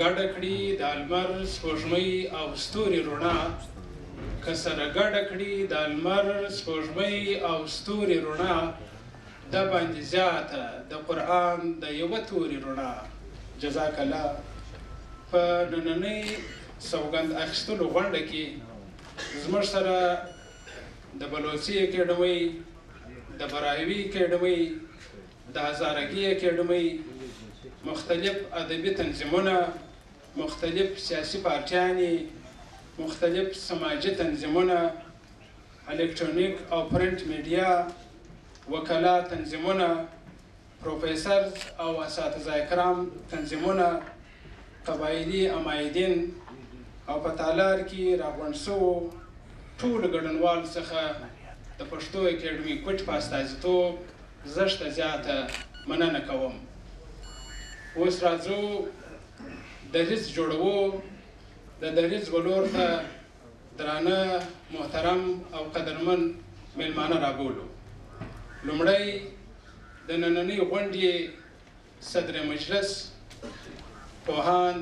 ګډه کړي د لمر سپوږمۍ او ستوري رڼا که سره ګډه کړي د لمر سپوږمۍ او ستوري رڼا دا باندې زیاته د قرآن د یوه توري رڼا جزاک الله. په نننۍ سوګند اخیستلو غونډه کې زموږ سره د بلوڅي اکیډمۍ، د براهوي اکیډمۍ، د هزارګي اکیډمۍ، مختلف ادبي تنظیمونه، مختلف سیاسي پارټیانې، مختلف سماجي تنظیمونه، الکترونیک او پرنټ میډیا، وکلا تنظیمونه، پروفیسرز او اساتذه کرام تنظیمونه، قبایلي امایدین او په تالار کې راغونډ شوو ټولو ګډونوالو څخه د پښتو اکیډمي کوټ په استازیتوب زشته زیاته مننه کوم. اوس راځو دریځ جوړوو. د دریځ ولور ته درانه محترم او قدرمن میلمانه رابولو. لومړی د نننۍ غونډې صدر مجلس پوهاند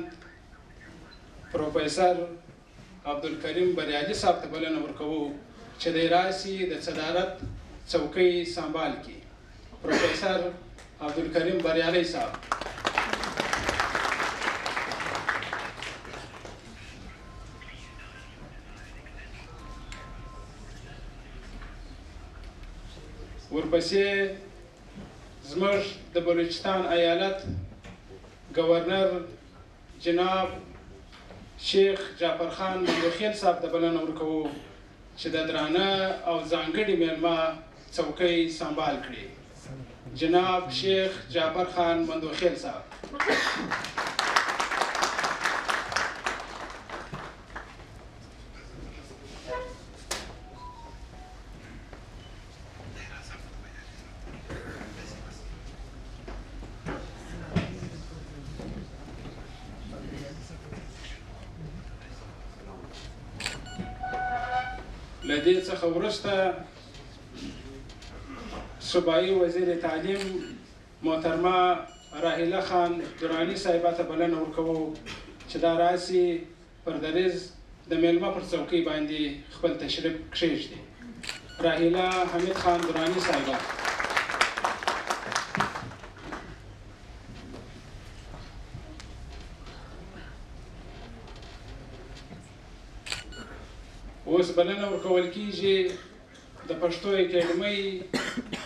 پروفیسر عبدالکریم بریالي صاحب ته بلنه ورکوو چې دی راسي د صدارت څوکۍ سنبال کړي. پروفیسر عبدالکریم بریالي صاحب. ورپسې زموږ د بلوچستان ایالت گورنر جناب شیخ جعفر خان مندوخیل صاحب ته بلنه ورکوو چې د درانه او ځانګړي میلمه څوکۍ سنبال کړي. جناب شیخ جعفر خان مندوخیل صاحب. له دې څخه وروسته صوبایي وزیر تعلیم محترمه راهیله خان دراني صاحبه ته بلنه ورکوو چې دا راسي پر دریځ د میلمه پر څوکۍ باندې خپل تشریف کښېږدي. راهیله حمید خان دراني صاحبه. اوس بلنه ورکول کیږي د پښتو اکیډمۍ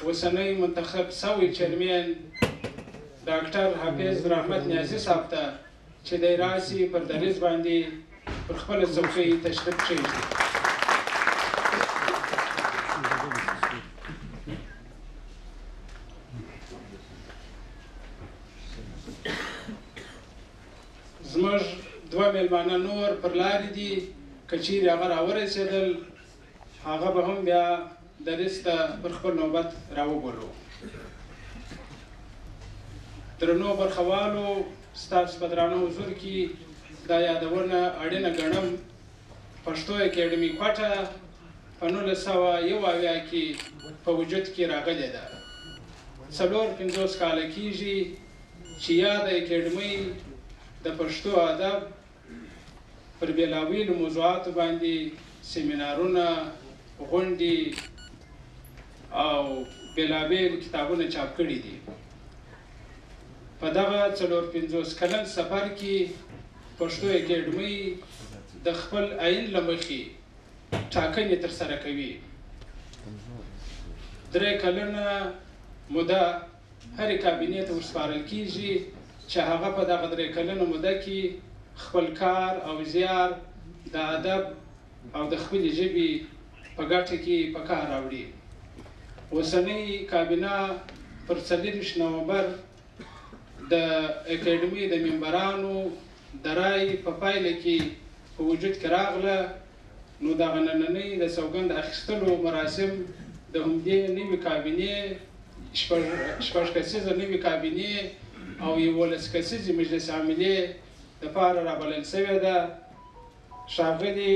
اوسنی منتخب سوی چیرمین ډاکټر حافظ رحمت نیازي صاحب ته چې دی راسي پر دریځ باندې پر خپله څوکۍ تشریف کښېږدي. زموږ دوه میلمانه نور پر لارې دي. که چیرې هغه راورسېدل هغه به هم بیا دریځ ته پر خپل نوبت راوبولو. درنو برخوالو، ستاسو په درانه حضور کې دا یادونه اړینه ګڼم. پښتو اکیډمي کوټه په 1971 کې په وجود کې راغلې ده. 450 کاله کېږي چې یاده اکیډمۍ د پښتو ادب پر بېلابېلو موضوعاتو باندې سیمینارونه، غونډې او بېلابېل کتابونه چاپ کړي دي. په دغه 450 کلن سفر کې پښتو اکیډمۍ د خپل عین له مخې ټاکنې ترسره کوي. 3 کلنه موده هرې کابینې ته ورسپارل کېږي چې هغه په دغه 3 کلنه موده کې خپل کار او زیار د ادب او د خپلې ژبې په ګټه کې په کار راوړي. اوسنۍ کابینه پر 24 نومبر د اکیډمۍ د ممبرانو د رای په پایله کې په وجود کې راغله. نو دغه نننۍ د سوګند اخیستلو مراسم د همدې نوې کابینې 6 کسیزه نوې کابینې او 11 کسیزې مجلس عاملې دپاره رابلل شوې ده. ښاغلي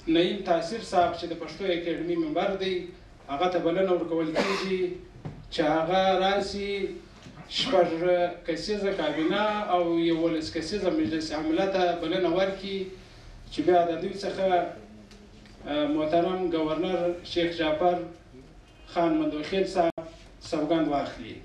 نعیم تاثیر صاحب چې د پښتو اکیډمۍ ممبر دی هغه ته بلنه ورکول کېږي چې هغه راسي شپږ کسیزه کابینه او 11 کسیزه مجلس عامله ته بلنه ورکړي چې بیا د دوی څخه محترم گورنر شیخ جعفر خان مندوخیل صاحب سوګند واخلي.